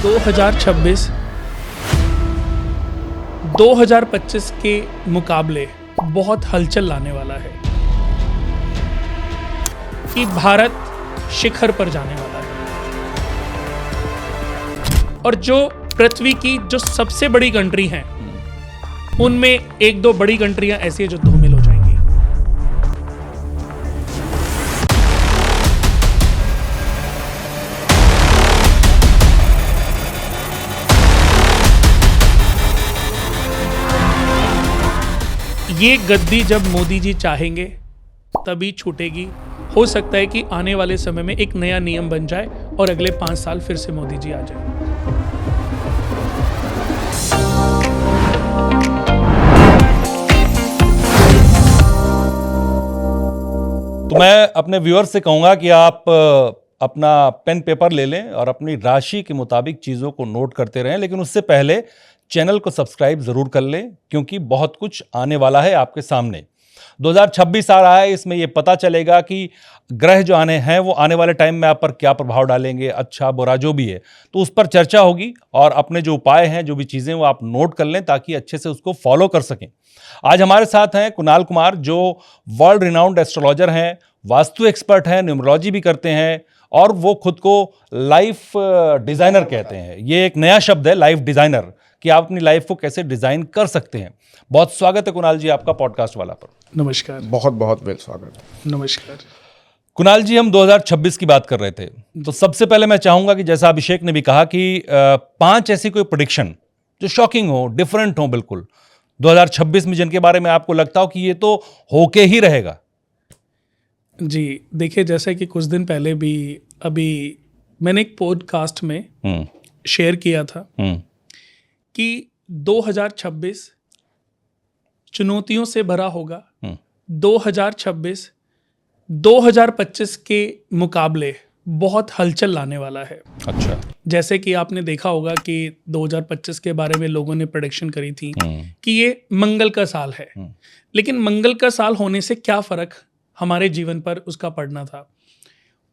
2026 2025 के मुकाबले बहुत हलचल लाने वाला है कि भारत शिखर पर जाने वाला है और जो पृथ्वी की जो सबसे बड़ी कंट्री हैं उनमें एक दो बड़ी कंट्रियां ऐसी हैं जो धूमिल हो जाएंगी। ये गद्दी जब मोदी जी चाहेंगे तभी छूटेगी। हो सकता है कि आने वाले समय में एक नया नियम बन जाए और अगले 5 साल फिर से मोदी जी आ जाए। तो मैं अपने व्यूअर्स से कहूंगा कि आप अपना पेन पेपर ले लें और अपनी राशि के मुताबिक चीज़ों को नोट करते रहें, लेकिन उससे पहले चैनल को सब्सक्राइब ज़रूर कर लें क्योंकि बहुत कुछ आने वाला है आपके सामने। 2026 आ रहा है, इसमें ये पता चलेगा कि ग्रह जो आने हैं वो आने वाले टाइम में आप पर क्या प्रभाव डालेंगे, अच्छा बुरा जो भी है, तो उस पर चर्चा होगी और अपने जो उपाय हैं, जो भी चीज़ें वो आप नोट कर लें ताकि अच्छे से उसको फॉलो कर सकें। आज हमारे साथ हैं कुणाल कुमार, जो वर्ल्ड रिनाउंड एस्ट्रोलॉजर हैं, वास्तु एक्सपर्ट हैं, न्यूमरोलॉजी भी करते हैं और वो खुद को लाइफ डिज़ाइनर कहते हैं। ये एक नया शब्द है, लाइफ डिज़ाइनर, कि आप अपनी लाइफ को कैसे डिज़ाइन कर सकते हैं। बहुत स्वागत है कुणाल जी आपका पॉडकास्ट वाला पर। नमस्कार। बहुत बहुत वेल स्वागत। नमस्कार कुणाल जी, हम 2026 की बात कर रहे थे, तो सबसे पहले मैं चाहूंगा कि जैसा अभिषेक ने भी कहा कि 5 ऐसी कोई प्रेडिक्शन जो शॉकिंग हो, डिफरेंट हो बिल्कुल 2026 में, जिनके बारे में आपको लगता हो कि ये तो होके ही रहेगा। जी देखिए, जैसे कि कुछ दिन पहले भी अभी मैंने एक पॉडकास्ट में शेयर किया था कि 2026 चुनौतियों से भरा होगा। 2026 2025 के मुकाबले बहुत हलचल लाने वाला है। अच्छा। जैसे कि आपने देखा होगा कि 2025 के बारे में लोगों ने प्रेडिक्शन करी थी कि ये मंगल का साल है, लेकिन मंगल का साल होने से क्या फ़र्क हमारे जीवन पर उसका पड़ना था।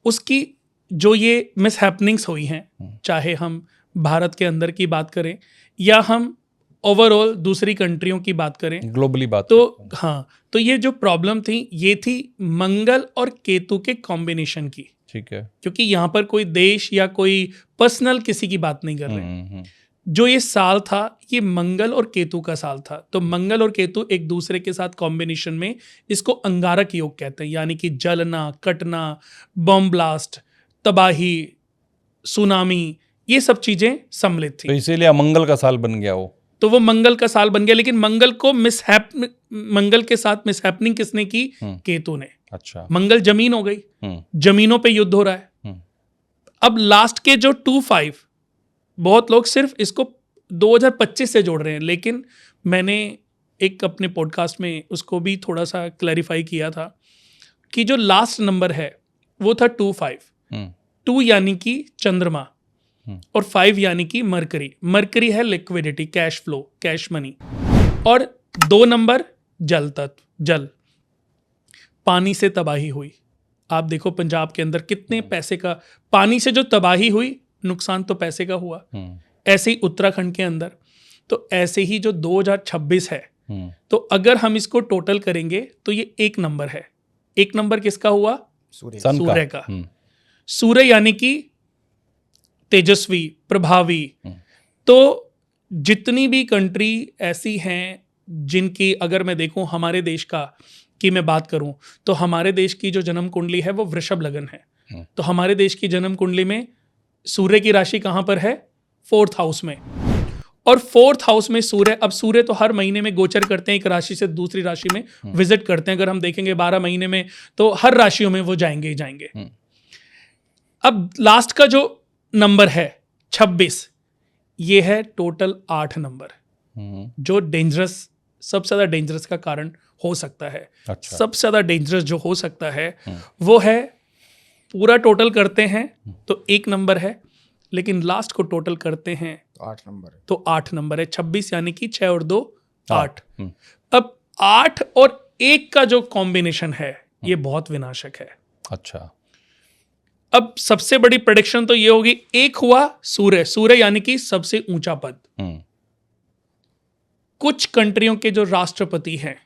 उसकी जो ये मिसहैपनिंग्स हुई हैं, चाहे हम भारत के अंदर की बात करें या हम ओवरऑल दूसरी कंट्रियों की बात करें, ग्लोबली बात तो हाँ, तो ये जो प्रॉब्लम थी ये थी मंगल और केतु के कॉम्बिनेशन की। ठीक है। क्योंकि यहाँ पर कोई देश या कोई पर्सनल किसी की बात नहीं कर रहे हैं। जो ये साल था ये मंगल और केतु का साल था। तो मंगल और केतु एक दूसरे के साथ कॉम्बिनेशन में इसको अंगारक योग कहते हैं, यानी कि जलना, कटना, बम ब्लास्ट, तबाही, सुनामी, ये सब चीजें सम्मिलित थी। तो इसीलिए मंगल का साल बन गया वो। तो वो मंगल का साल बन गया, लेकिन मंगल को मंगल के साथ मिसहैपनिंग किसने की? केतु ने। अच्छा। मंगल जमीन हो गई, जमीनों पे युद्ध हो रहा है। अब लास्ट के जो 2-5, बहुत लोग सिर्फ इसको 2025 से जोड़ रहे हैं, लेकिन मैंने एक अपने पॉडकास्ट में उसको भी थोड़ा सा क्लैरिफाई किया था कि जो लास्ट नंबर है वो था 2-5। 2 यानी कि चंद्रमा और 5 यानी कि मरकरी। मरकरी है liquidity, cash flow, cash money. और 2 नंबर जल तत्व, जल, पानी से तबाही हुई। आप देखो पंजाब के अंदर कितने पैसे का पानी से जो तबाही हुई, नुकसान तो पैसे का हुआ। ऐसे ही उत्तराखंड के अंदर। तो ऐसे ही जो 2026 है, तो अगर हम इसको टोटल करेंगे तो ये 1 नंबर है। 1 नंबर किसका हुआ? सूर्य का। सूर्य यानी कि तेजस्वी, प्रभावी। तो जितनी भी कंट्री ऐसी हैं जिनकी, अगर मैं देखूं हमारे देश का की मैं बात करूं, तो हमारे देश की जो जन्म कुंडली है वो वृषभ लगन है। तो हमारे देश की जन्म कुंडली में सूर्य की राशि कहां पर है? 4th हाउस में। और 4th हाउस में सूर्य, अब सूर्य तो हर महीने में गोचर करते हैं, एक राशि से दूसरी राशि में विजिट करते हैं। अगर हम देखेंगे 12 महीने में, तो हर राशियों में वो जाएंगे ही जाएंगे। अब लास्ट का जो नंबर है 26, ये है टोटल 8 नंबर, जो डेंजरस, सबसे ज्यादा डेंजरस का कारण हो सकता है। अच्छा। सबसे ज्यादा डेंजरस जो हो सकता है वो है, पूरा टोटल करते हैं तो 1 नंबर है, लेकिन लास्ट को टोटल करते हैं 8 नंबर है। तो 8 नंबर है। 26 यानी कि 6 और 2 8। अब 8 और 1 का जो कॉम्बिनेशन है ये बहुत विनाशक है। अच्छा। अब सबसे बड़ी प्रेडिक्शन तो ये होगी, एक हुआ सूर्य यानी कि सबसे ऊंचा पद। कुछ कंट्रियों के जो राष्ट्रपति हैं,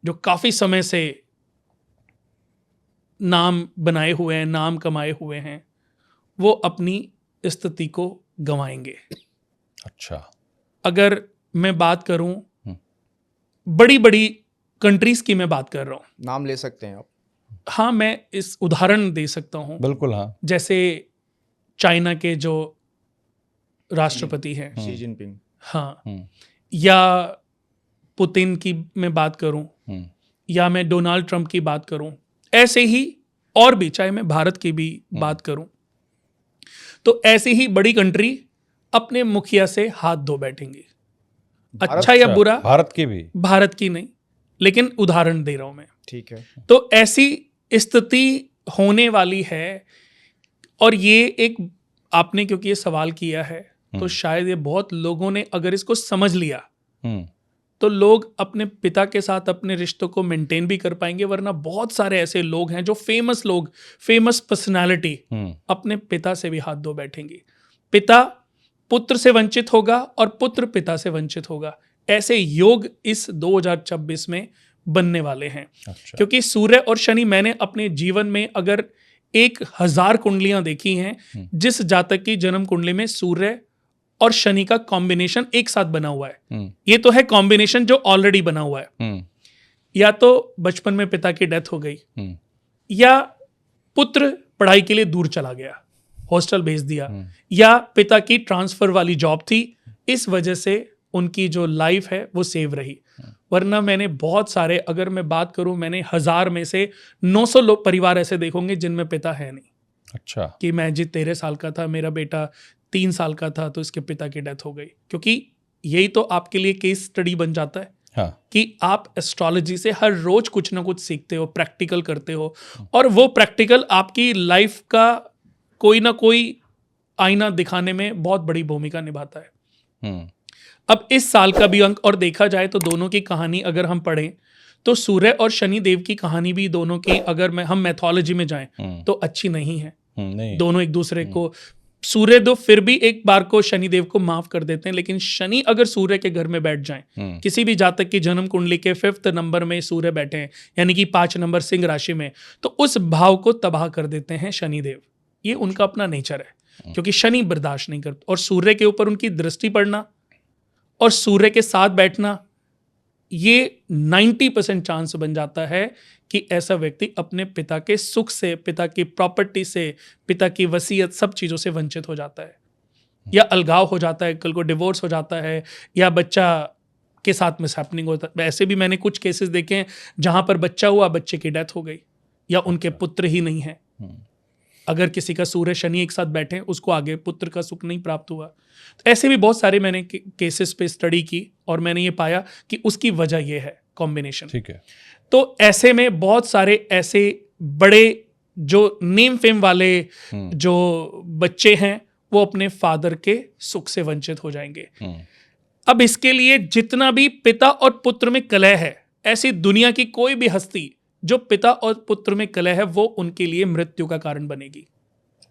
जो काफी समय से नाम बनाए हुए हैं, नाम कमाए हुए हैं, वो अपनी स्थिति को गंवाएंगे। अच्छा, अगर मैं बात करूं बड़ी बड़ी कंट्रीज की, मैं बात कर रहा हूं, नाम ले सकते हैं आप? हाँ, मैं इस उदाहरण दे सकता हूं। बिल्कुल, हाँ। जैसे चाइना के जो राष्ट्रपति हैं, शी जिनपिंग। हाँ, या पुतिन की मैं बात करूं, या मैं डोनाल्ड ट्रंप की बात करूं, ऐसे ही और भी, चाहे मैं भारत की भी बात करूं, तो ऐसी ही बड़ी कंट्री अपने मुखिया से हाथ धो बैठेंगी। अच्छा या बुरा, भारत की भी, भारत की नहीं, लेकिन उदाहरण दे रहा हूं मैं। ठीक है। तो ऐसी स्थिति होने वाली है। और ये एक, आपने क्योंकि ये सवाल किया है, तो शायद ये बहुत लोगों ने अगर इसको समझ लिया तो लोग अपने पिता के साथ अपने रिश्तों को मेंटेन भी कर पाएंगे। वरना बहुत सारे ऐसे लोग हैं जो फेमस लोग, फेमस पर्सनालिटी, अपने पिता से भी हाथ धो बैठेंगे। पिता पुत्र से वंचित होगा और पुत्र पिता से वंचित होगा। ऐसे योग इस 2026 में बनने वाले हैं। अच्छा। क्योंकि सूर्य और शनि, मैंने अपने जीवन में अगर 1000 कुंडलियां देखी हैं, जिस जातक की जन्म कुंडली में सूर्य और शनि का कॉम्बिनेशन एक साथ बना हुआ है, ये तो है कॉम्बिनेशन जो ऑलरेडी बना हुआ है, या तो बचपन में पिता की डेथ हो गई, या पुत्र पढ़ाई के लिए दूर चला गया, हॉस्टल भेज दिया, या पिता की ट्रांसफर वाली जॉब थी, इस वजह से उनकी जो लाइफ है वो सेव रही। वरना मैंने बहुत सारे, अगर मैं बात करूं, मैंने 1000 में से 900 लोग परिवार ऐसे देखोगे जिनमें पिता है नहीं। अच्छा। कि मैं जी 13 साल का था, मेरा बेटा 3 साल का था, तो इसके पिता की डेथ हो गई। क्योंकि यही तो आपके लिए केस स्टडी बन जाता है। हाँ। कि आप एस्ट्रोलॉजी से हर रोज कुछ ना कुछ सीखते हो, प्रैक्टिकल करते हो, और वो प्रैक्टिकल आपकी लाइफ का कोई ना कोई आईना दिखाने में बहुत बड़ी भूमिका निभाता है। अब इस साल का भी अंक और देखा जाए तो दोनों की कहानी अगर हम पढ़ें तो सूर्य और शनि देव की कहानी भी दोनों की, अगर हम मैथोलॉजी में जाएं तो अच्छी नहीं है। नहीं। दोनों एक दूसरे को, सूर्य दो फिर भी एक बार को शनिदेव को माफ कर देते हैं, लेकिन शनि अगर सूर्य के घर में बैठ जाएं, किसी भी जातक की जन्म कुंडली के 5th नंबर में सूर्य बैठे हैं, यानी कि 5 नंबर सिंह राशि में, तो उस भाव को तबाह कर देते हैं शनिदेव। ये उनका अपना नेचर है, क्योंकि शनि बर्दाश्त नहीं करते। और सूर्य के ऊपर उनकी दृष्टि पड़ना और सूर्य के साथ बैठना, ये 90% चांस बन जाता है कि ऐसा व्यक्ति अपने पिता के सुख से, पिता की प्रॉपर्टी से, पिता की वसीयत, सब चीज़ों से वंचित हो जाता है, या अलगाव हो जाता है, कल को डिवोर्स हो जाता है, या बच्चा के साथ मिसहैपनिंग होता है। ऐसे भी मैंने कुछ केसेस देखे हैं जहां पर बच्चा हुआ, बच्चे की डेथ हो गई, या उनके पुत्र ही नहीं है। अगर किसी का सूर्य शनि एक साथ बैठे, उसको आगे पुत्र का सुख नहीं प्राप्त हुआ। तो ऐसे भी बहुत सारे मैंने केसेस पे स्टडी की, और मैंने ये पाया कि उसकी वजह ये है कॉम्बिनेशन। ठीक है। तो ऐसे में बहुत सारे ऐसे बड़े जो नेम फेम वाले जो बच्चे हैं, वो अपने फादर के सुख से वंचित हो जाएंगे। अब इसके लिए जितना भी पिता और पुत्र में कलह है, ऐसी दुनिया की कोई भी हस्ती जो पिता और पुत्र में कलह है, वो उनके लिए मृत्यु का कारण बनेगी।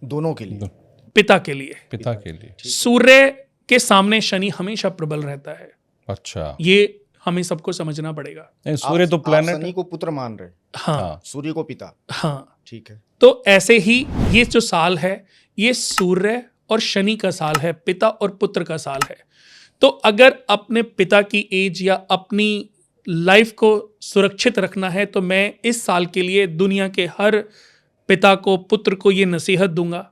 दोनों के लिए? पिता के लिए, पिता के लिए। सूर्य के सामने शनि हमेशा प्रबल रहता है। अच्छा। ये हमें सबको समझना पड़ेगा। सूर्य तो प्लैनेट, शनि को पुत्र मान रहे? हाँ। सूर्य को पिता? हाँ, ठीक है। तो ऐसे ही ये जो साल है, ये सूर्य और शनि का साल है, पिता और पुत्र का साल है। तो अगर अपने पिता की एज या अपनी लाइफ को सुरक्षित रखना है, तो मैं इस साल के लिए दुनिया के हर पिता को, पुत्र को ये नसीहत दूंगा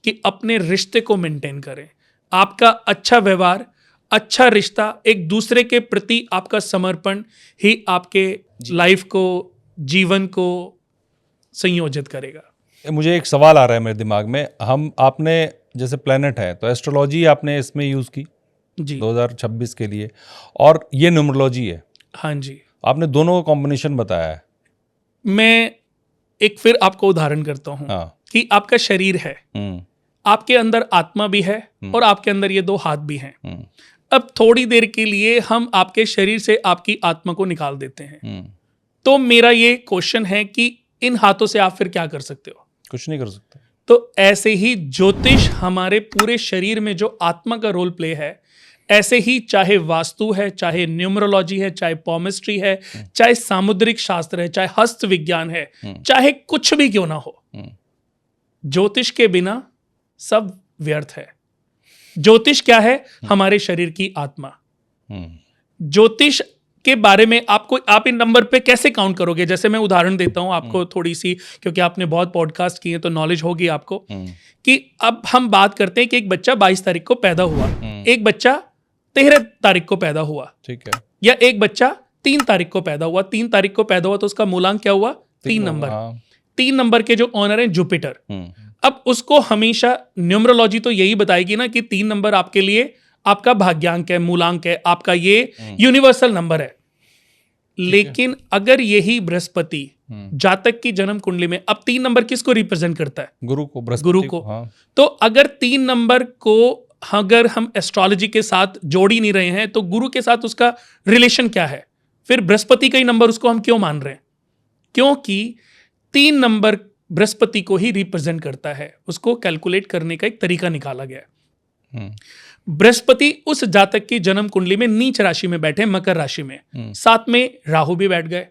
कि अपने रिश्ते को मेंटेन करें। आपका अच्छा व्यवहार, अच्छा रिश्ता, एक दूसरे के प्रति आपका समर्पण ही आपके लाइफ को, जीवन को संयोजित करेगा। मुझे एक सवाल आ रहा है मेरे दिमाग में। आपने जैसे प्लैनेट है, तो एस्ट्रोलॉजी आपने इसमें यूज की जी 2026 के लिए, और ये न्यूमरोलॉजी है। हाँ जी, आपने दोनों का कॉम्बिनेशन बताया है। मैं एक फिर आपको उदाहरण करता हूँ। हाँ। कि आपका शरीर है, आपके अंदर आत्मा भी है, और आपके अंदर ये 2 हाथ भी हैं। अब थोड़ी देर के लिए हम आपके शरीर से आपकी आत्मा को निकाल देते हैं, तो मेरा ये क्वेश्चन है कि इन हाथों से आप फिर क्या कर सकते हो? कुछ नहीं कर सकते। तो ऐसे ही ज्योतिष हमारे पूरे शरीर में जो आत्मा का रोल प्ले है, ऐसे ही चाहे वास्तु है, चाहे न्यूमरोलॉजी है, चाहे पॉमिस्ट्री है, चाहे सामुद्रिक शास्त्र है, चाहे हस्त विज्ञान है, चाहे कुछ भी क्यों ना हो, ज्योतिष के बिना सब व्यर्थ है। ज्योतिष क्या है? हमारे शरीर की आत्मा। ज्योतिष के बारे में आप इन नंबर पे कैसे काउंट करोगे? जैसे मैं उदाहरण देता हूं आपको थोड़ी सी, क्योंकि आपने बहुत पॉडकास्ट किए तो नॉलेज होगी आपको, कि अब हम बात करते हैं कि एक बच्चा 22 तारीख को पैदा हुआ, एक बच्चा 13 तारीख को पैदा हुआ, ठीक है, या एक बच्चा 3 तारीख को पैदा हुआ। 3 तारीख को पैदा हुआ तो उसका मूलांक क्या हुआ? 3 नंबर। 3 नंबर के जो ऑनर है जुपिटर। अब उसको हमेशा न्यूमरोलॉजी तो यही बताएगी ना कि 3 नंबर आपके लिए आपका भाग्यांक है, मूलांक है, आपका ये यूनिवर्सल नंबर है। लेकिन अगर यही बृहस्पति जातक की जन्म कुंडली में, अब 3 नंबर किसको रिप्रेजेंट करता है? गुरु को, बृहस्पति गुरु को। हाँ। तो अगर 3 नंबर को अगर हम एस्ट्रोलॉजी के साथ जोड़ ही नहीं रहे हैं तो गुरु के साथ उसका रिलेशन क्या है? फिर बृहस्पति का ही नंबर उसको हम क्यों मान रहे हैं? क्योंकि 3 नंबर बृहस्पति को ही रिप्रेजेंट करता है। उसको कैलकुलेट करने का एक तरीका निकाला गया है। बृहस्पति उस जातक की जन्म कुंडली में नीच राशि में बैठे, मकर राशि में, साथ में राहु भी बैठ गए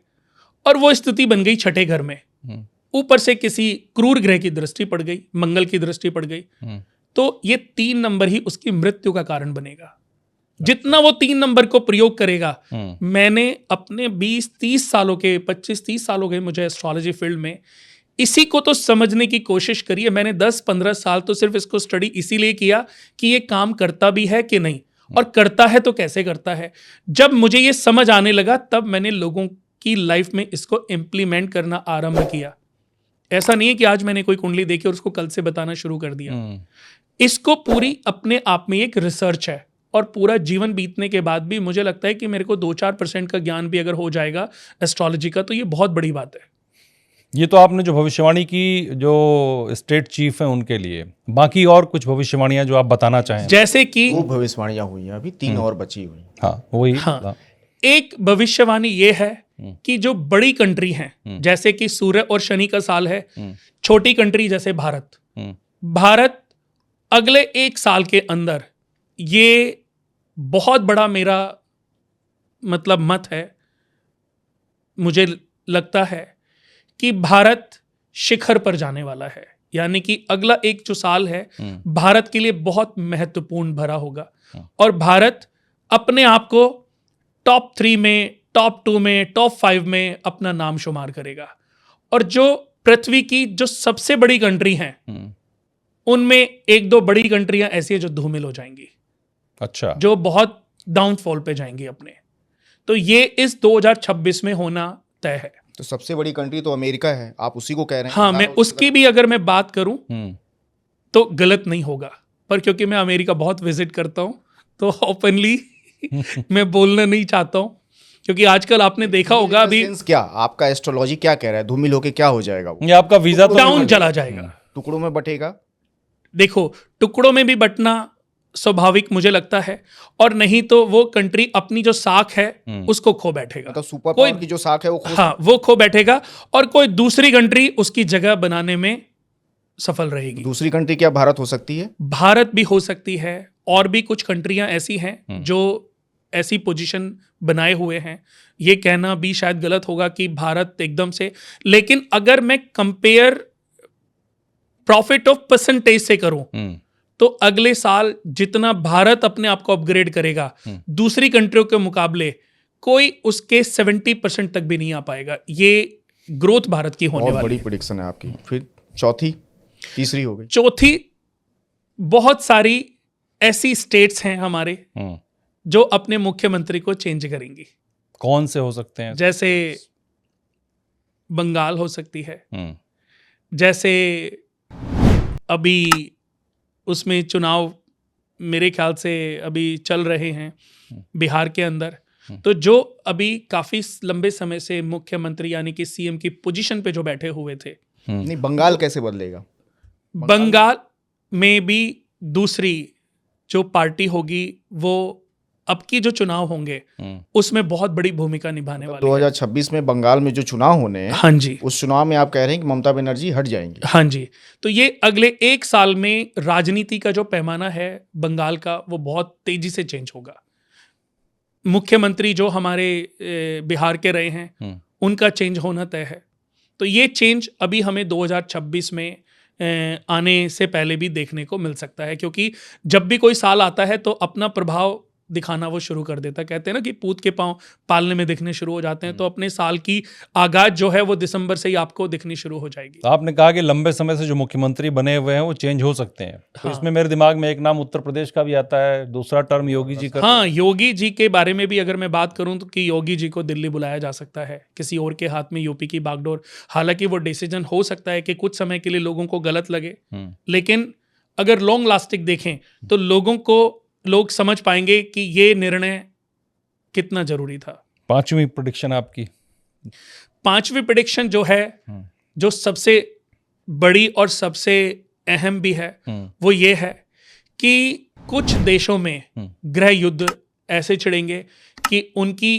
और वो स्थिति बन गई छठे घर में। ऊपर से किसी क्रूर ग्रह की दृष्टि पड़ गई, मंगल की दृष्टि पड़ गई, तो ये 3 नंबर ही उसकी मृत्यु का कारण बनेगा। जितना वो 3 नंबर को प्रयोग करेगा, मैंने अपने 20-30 सालों के 25-30 सालों के मुझे एस्ट्रोलॉजी फील्ड में इसी को तो समझने की कोशिश करी है। मैंने 10-15 साल तो सिर्फ इसको स्टडी इसीलिए किया कि ये काम करता भी है कि नहीं, और करता है तो कैसे करता है। जब मुझे ये समझ आने लगा तब मैंने लोगों की लाइफ में इसको इम्प्लीमेंट करना आरंभ किया। ऐसा नहीं है कि आज मैंने कोई कुंडली देखी और उसको कल से बताना शुरू कर दिया। इसको पूरी अपने आप में एक रिसर्च है, और पूरा जीवन बीतने के बाद भी मुझे लगता है कि मेरे को 2-4% का ज्ञान भी अगर हो जाएगा एस्ट्रोलॉजी का तो ये बहुत बड़ी बात है। ये तो आपने जो भविष्यवाणी की, जो स्टेट चीफ हैं उनके लिए, बाकी और कुछ भविष्यवाणियां जो आप बताना चाहें? जैसे कि वो भविष्यवाणियां हुई हैं, अभी 3 और बची हुई। हाँ, वही। हाँ, एक भविष्यवाणी ये है कि जो बड़ी कंट्री हैं, जैसे कि सूर्य और शनि का साल है, छोटी कंट्री जैसे भारत अगले 1 साल के अंदर, ये बहुत बड़ा मेरा मतलब मत है, मुझे लगता है कि भारत शिखर पर जाने वाला है। यानी कि अगला एक जो साल है भारत के लिए बहुत महत्वपूर्ण भरा होगा, और भारत अपने आप को टॉप 3 में, टॉप 2 में, टॉप 5 में अपना नाम शुमार करेगा। और जो पृथ्वी की जो सबसे बड़ी कंट्री हैं उनमें 1-2 बड़ी कंट्रियां ऐसी हैं जो धूमिल हो जाएंगी, अच्छा, जो बहुत डाउनफॉल पे जाएंगी अपने। तो ये इस 2026 में होना तय है। तो सबसे बड़ी कंट्री तो अमेरिका है, आप उसी को कह रहे हैं? हाँ, मैं उसकी भी अगर मैं बात करूं तो गलत नहीं होगा, पर क्योंकि मैं अमेरिका बहुत विजिट करता हूं तो ओपनली मैं बोलना नहीं चाहता हूं, क्योंकि आजकल आपने देखा होगा अभी क्या आपका एस्ट्रोलॉजी क्या कह रहा है, धूमिल होके क्या हो जाएगा? वो ये आपका वीजा तो डाउन चला जाएगा, टुकड़ों में बटेगा। देखो, टुकड़ों में भी बटना स्वाभाविक मुझे लगता है, और नहीं तो वो कंट्री अपनी जो साख है उसको खो बैठेगा। मतलब सुपर पावर की जो साख है वो वो खो बैठेगा, और कोई दूसरी कंट्री उसकी जगह बनाने में सफल रहेगी। दूसरी कंट्री क्या भारत हो सकती है? भारत भी हो सकती है, और भी कुछ कंट्रियां ऐसी हैं जो ऐसी पोजीशन बनाए हुए हैं। ये कहना भी शायद गलत होगा कि भारत एकदम से, लेकिन अगर मैं कंपेयर प्रॉफिट ऑफ परसेंटेज से करूं तो अगले साल जितना भारत अपने आप को अपग्रेड करेगा दूसरी कंट्रियों के मुकाबले, कोई उसके 70% तक भी नहीं आ पाएगा। ये ग्रोथ भारत की होने वाली है। बड़ी प्रेडिक्शन है आपकी। फिर चौथी, तीसरी हो गई, चौथी, बहुत सारी ऐसी स्टेट्स हैं हमारे जो अपने मुख्यमंत्री को चेंज करेंगी। कौन से हो सकते हैं? जैसे बंगाल हो सकती है, जैसे अभी उसमें चुनाव मेरे ख्याल से अभी चल रहे हैं बिहार के अंदर, तो जो अभी काफी लंबे समय से मुख्यमंत्री यानी कि सीएम की पोजीशन पे जो बैठे हुए थे, नहीं, बंगाल कैसे बदलेगा? बंगाल में भी दूसरी जो पार्टी होगी वो अब की जो चुनाव होंगे उसमें बहुत बड़ी भूमिका निभाने वाले 2026 में बंगाल में जो चुनाव होने हैं, हाँ जी, उस चुनाव में आप कह रहे हैं कि ममता बनर्जी हट जाएंगी। हाँ जी। तो ये अगले 1 साल में राजनीति का जो पैमाना है बंगाल का, वो बहुत तेजी से चेंज होगा। मुख्यमंत्री जो हमारे बिहार के रहे हैं उनका चेंज होना तय है। तो ये चेंज अभी हमें 2026 में आने से पहले भी देखने को मिल सकता है, क्योंकि जब भी कोई साल आता है तो अपना प्रभाव दिखाना वो शुरू कर देता है। कहते हैं ना कि पूत के पांव पालने में दिखने शुरू हो जाते हैं, तो अपने साल की आगाज जो है वो दिसंबर से ही आपको दिखनी शुरू हो जाएगी। तो आपने कहा कि लंबे समय से जो मुख्यमंत्री बने हुए हैं वो चेंज हो सकते हैं, तो हाँ। इसमें मेरे दिमाग में एक नाम उत्तर प्रदेश का भी आता है, दूसरा टर्म योगी जी का। हाँ, योगी जी के बारे में भी अगर मैं बात करूं तो कि योगी जी को दिल्ली बुलाया जा सकता है, किसी और के हाथ में यूपी की बागडोर। हालांकि वो डिसीजन हो सकता है कि कुछ समय के लिए लोगों को गलत लगे, लेकिन अगर लॉन्ग लास्टिंग देखें तो लोग समझ पाएंगे कि ये निर्णय कितना जरूरी था। 5वीं प्रेडिक्शन आपकी? 5वीं प्रेडिक्शन जो है, जो सबसे बड़ी और सबसे अहम भी है, वो ये है कि कुछ देशों में गृह युद्ध ऐसे छिड़ेंगे कि उनकी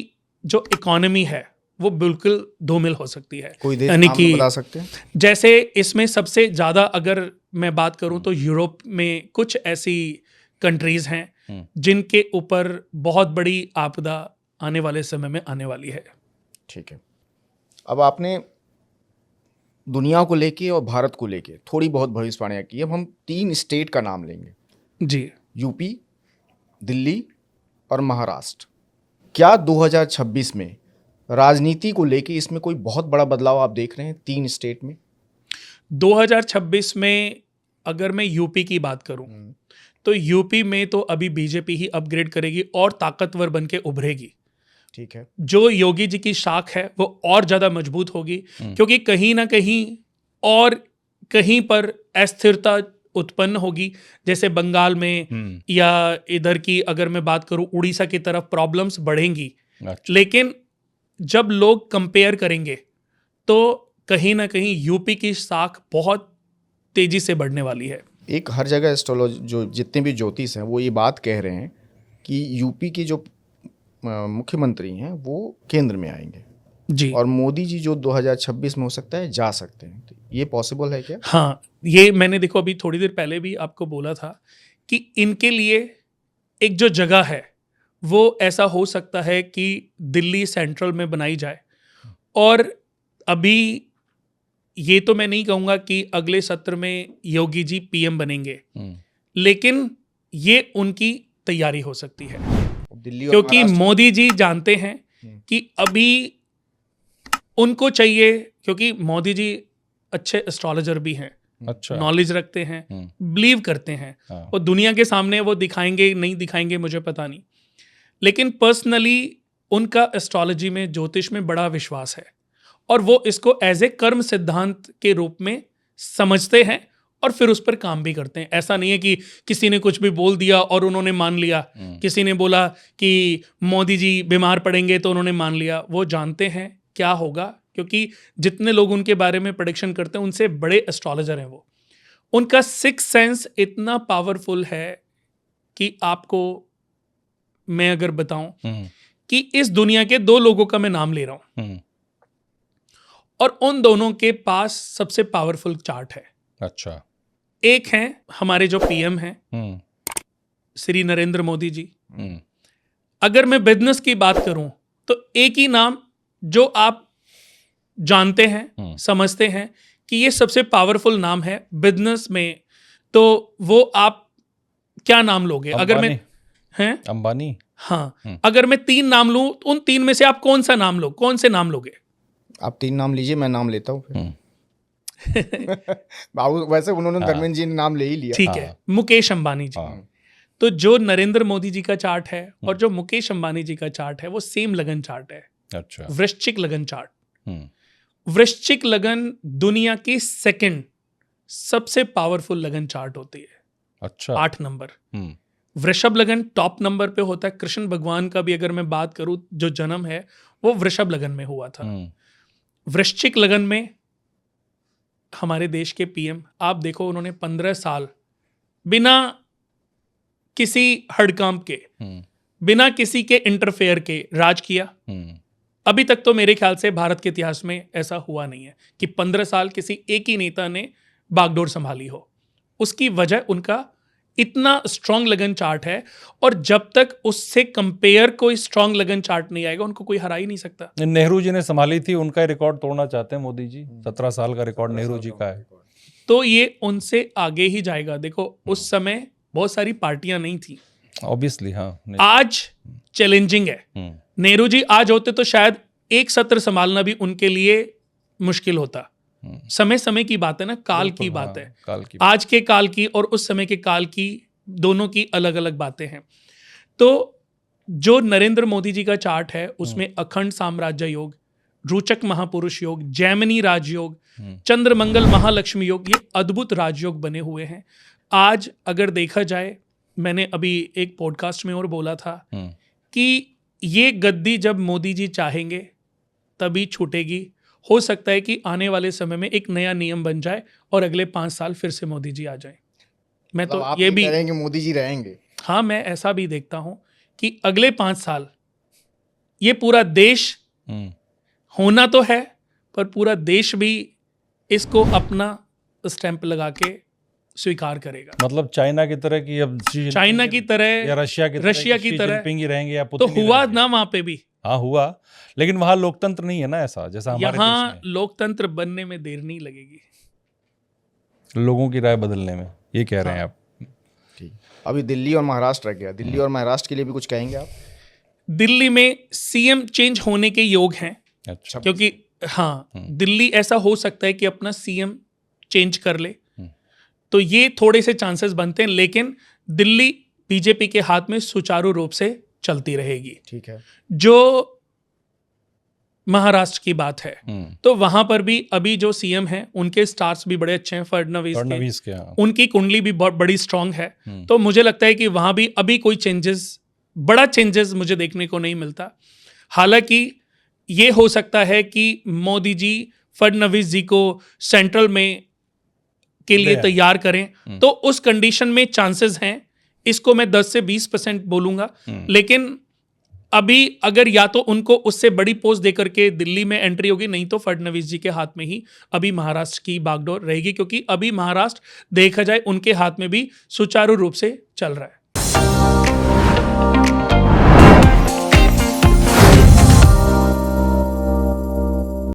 जो इकोनॉमी है वो बिल्कुल धूमिल हो सकती है। कोई देश यानी नाम कि बता सकते हैं? जैसे इसमें सबसे ज़्यादा अगर मैं बात करूं तो यूरोप में कुछ ऐसी कंट्रीज हैं जिनके ऊपर बहुत बड़ी आपदा आने वाले समय में आने वाली है। ठीक है, अब आपने दुनिया को लेके और भारत को लेके थोड़ी बहुत भविष्यवाणियां की। अब हम 3 स्टेट का नाम लेंगे जी। यूपी, दिल्ली और महाराष्ट्र। क्या 2026 में राजनीति को लेके इसमें कोई बहुत बड़ा बदलाव आप देख रहे हैं 3 स्टेट में? 2026 में अगर मैं यूपी की बात करूं तो यूपी में तो अभी बीजेपी ही अपग्रेड करेगी और ताकतवर बन के उभरेगी। ठीक है, जो योगी जी की शाख है वो और ज़्यादा मजबूत होगी, क्योंकि कहीं ना कहीं और कहीं पर अस्थिरता उत्पन्न होगी, जैसे बंगाल में या इधर की अगर मैं बात करूं उड़ीसा की तरफ प्रॉब्लम्स बढ़ेंगी। अच्छा। लेकिन जब लोग कंपेयर करेंगे तो कहीं ना कहीं यूपी की शाख बहुत तेजी से बढ़ने वाली है। एक हर जगह एस्ट्रोलॉजी जो जितने भी ज्योतिष हैं वो ये बात कह रहे हैं कि यूपी के जो मुख्यमंत्री हैं वो केंद्र में आएंगे जी, और मोदी जी जो 2026 में हो सकता है जा सकते हैं। तो ये पॉसिबल है क्या? हाँ, ये मैंने देखो अभी थोड़ी देर पहले भी आपको बोला था कि इनके लिए एक जो जगह है वो ऐसा हो सकता है कि दिल्ली सेंट्रल में बनाई जाए। और अभी ये तो मैं नहीं कहूँगा कि अगले सत्र में योगी जी पीएम बनेंगे, लेकिन ये उनकी तैयारी हो सकती है, दिल्ली और क्योंकि महाराष्ट्र- मोदी जी जानते हैं कि अभी उनको चाहिए, क्योंकि मोदी जी अच्छे एस्ट्रोलॉजर भी हैं, अच्छा। नॉलेज रखते हैं, बिलीव करते हैं, और दुनिया के सामने वो दिखाएंगे नहीं दिखाएंगे मुझे पता नहीं, लेकिन पर्सनली उनका एस्ट्रोलॉजी में, ज्योतिष में बड़ा विश्वास है और वो इसको एज ए कर्म सिद्धांत के रूप में समझते हैं और फिर उस पर काम भी करते हैं। ऐसा नहीं है कि किसी ने कुछ भी बोल दिया और उन्होंने मान लिया, किसी ने बोला कि मोदी जी बीमार पड़ेंगे तो उन्होंने मान लिया। वो जानते हैं क्या होगा, क्योंकि जितने लोग उनके बारे में प्रेडिक्शन करते हैं उनसे बड़े एस्ट्रोलॉजर हैं वो। उनका सिक्स सेंस इतना पावरफुल है कि आपको मैं अगर बताऊं कि इस दुनिया के 2 लोगों का मैं नाम ले रहा हूं और उन दोनों के पास सबसे पावरफुल चार्ट है। अच्छा। एक हैं हमारे जो पीएम हैं श्री नरेंद्र मोदी जी। अगर मैं बिजनेस की बात करूं तो एक ही नाम जो आप जानते हैं, समझते हैं कि ये सबसे पावरफुल नाम है बिजनेस में, तो वो आप क्या नाम लोगे? अगर मैं हैं अंबानी। हाँ, अगर मैं 3 नाम लूं तो उन 3 में से आप कौन से नाम लोगे? आप 3 नाम लीजिए, मैं नाम लेता हूँ बाबू वैसे उन्होंने धर्मेंद्र जी ने नाम ले ही लिया। ठीक है, मुकेश अंबानी जी। तो जो नरेंद्र मोदी जी का चार्ट है और जो मुकेश अंबानी जी का चार्ट है वो सेम लगन चार्ट है। अच्छा। वृश्चिक लगन चार्ट। वृश्चिक लगन दुनिया की सेकंड सबसे पावरफुल लगन चार्ट होती है। अच्छा। 8 नंबर। वृषभ लगन टॉप नंबर पे होता है। कृष्ण भगवान का भी अगर मैं बात करूं जो जन्म है वो वृषभ लगन में हुआ था। वृश्चिक लगन में हमारे देश के पीएम आप देखो, उन्होंने 15 साल बिना किसी हड़कांप के, बिना किसी के इंटरफेयर के राज किया। अभी तक तो मेरे ख्याल से भारत के इतिहास में ऐसा हुआ नहीं है कि 15 साल किसी एक ही नेता ने बागडोर संभाली हो। उसकी वजह उनका इतना स्ट्रांग लगन चार्ट है, और जब तक उससे कंपेयर कोई स्ट्रांग लगन चार्ट नहीं आएगा उनको कोई हरा ही नहीं सकता। नेहरू जी ने संभाली थी, उनका रिकॉर्ड तोड़ना चाहते हैं मोदी जी। 17 साल का रिकॉर्ड नेहरू जी का है, तो ये उनसे आगे ही जाएगा। देखो उस समय बहुत सारी पार्टियां नहीं थी, ऑब्वियसली। हाँ, आज चैलेंजिंग है। नेहरू जी आज होते तो शायद एक सत्र संभालना भी उनके लिए मुश्किल होता। समय समय की बात है ना, काल की बात है। काल की आज के काल की और उस समय के काल की, दोनों की अलग अलग बातें हैं। तो जो नरेंद्र मोदी जी का चार्ट है उसमें अखंड साम्राज्य योग, रोचक महापुरुष योग, जैमिनी राजयोग, चंद्रमंगल महालक्ष्मी योग, ये अद्भुत राजयोग बने हुए हैं। आज अगर देखा जाए, मैंने अभी एक पॉडकास्ट में और बोला था कि ये गद्दी जब मोदी जी चाहेंगे तभी छूटेगी। हो सकता है कि आने वाले समय में एक नया नियम बन जाए और अगले 5 साल फिर से मोदी जी आ जाएं। मैं तो आप ये भी कह रहे हैं कि मोदी जी रहेंगे? हाँ, मैं ऐसा भी देखता हूं कि अगले 5 साल ये पूरा देश होना तो है, पर पूरा देश भी इसको अपना स्टैंप लगा के स्वीकार करेगा। मतलब चाइना की तरह की, अब चाइना की तरह या रशिया की तरह जिनपिंग ही रहेंगे या तो पुतिन ही हुआ रहेंगे। ना वहाँ पे भी। हाँ हुआ, लेकिन वहां लोकतंत्र नहीं है ना ऐसा जैसा हमारे देश यहाँ में। लोकतंत्र बनने में देर नहीं लगेगी, लोगों की राय बदलने में, ये कह रहे हैं आप। ठीक। अभी दिल्ली और महाराष्ट्र रह गया, दिल्ली और महाराष्ट्र के लिए भी कुछ कहेंगे आप? दिल्ली में सीएम चेंज होने के योग हैं। अच्छा, क्योंकि हाँ, दिल्ली ऐसा हो सकता है कि अपना सीएम चेंज कर ले, तो ये थोड़े से चांसेस बनते हैं, लेकिन दिल्ली बीजेपी के हाथ में सुचारू रूप से चलती रहेगी। ठीक है। जो महाराष्ट्र की बात है, तो वहां पर भी अभी जो सीएम हैं उनके स्टार्स भी बड़े अच्छे हैं, फडणवीस के। हाँ। उनकी कुंडली भी बहुत बड़ी स्ट्रांग है। तो मुझे लगता है कि वहां भी अभी कोई बड़ा चेंजेस मुझे देखने को नहीं मिलता। हालांकि ये हो सकता है कि मोदी जी फडणवीस जी को सेंट्रल में के लिए तैयार करें, तो उस कंडीशन में चांसेस हैं। इसको मैं 10 से 20% बोलूंगा, लेकिन अभी अगर या तो उनको उससे बड़ी पोस्ट देकर के दिल्ली में एंट्री होगी, नहीं तो फडणवीस जी के हाथ में ही अभी महाराष्ट्र की बागडोर रहेगी, क्योंकि अभी महाराष्ट्र देखा जाए उनके हाथ में भी सुचारू रूप से चल रहा है।